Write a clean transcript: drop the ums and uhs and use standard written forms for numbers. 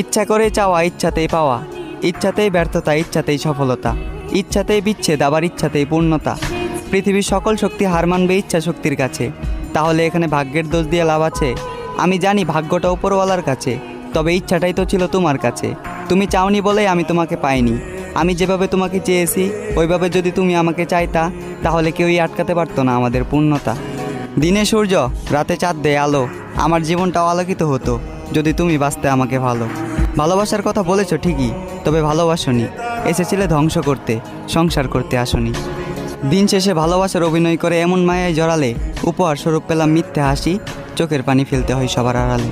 ইচ্ছা করে চাওয়া, ইচ্ছাতেই পাওয়া, ইচ্ছাতেই ব্যর্থতা, ইচ্ছাতেই সফলতা, ইচ্ছাতেই বিচ্ছেদ, আবার ইচ্ছাতেই পূর্ণতা। পৃথিবীর সকল শক্তি হার মানবে ইচ্ছা শক্তির কাছে। তাহলে এখানে ভাগ্যের দোষ দিয়ে লাভ আছে? আমি জানি ভাগ্যটা উপরওয়ালার কাছে, তবে ইচ্ছাটাই তো ছিল তোমার কাছে। তুমি চাওনি বলেই আমি তোমাকে পাইনি। আমি যেভাবে তোমাকে চেয়েছি ওইভাবে যদি তুমি আমাকে চাইতা, তাহলে কেউই আটকাতে পারতো না আমাদের পূর্ণতা। দিনে সূর্য, রাতে চাঁদ দেয় আলো, আমার জীবনটাও আলোকিত হতো যদি তুমি বাঁচতে আমাকে ভালো। ভালোবাসার কথা বলেছো ঠিকই, তবে ভালোবাসনি, এসেছিলে ধ্বংস করতে, সংসার করতে আসনি। দিন শেষে ভালোবাসার অভিনয় করে এমন মায়ায় জড়ালে, উপহার স্বরূপ পেলাম মিথ্যে হাসি, চোখের পানি ফেলতে হয় সবার আড়ালে।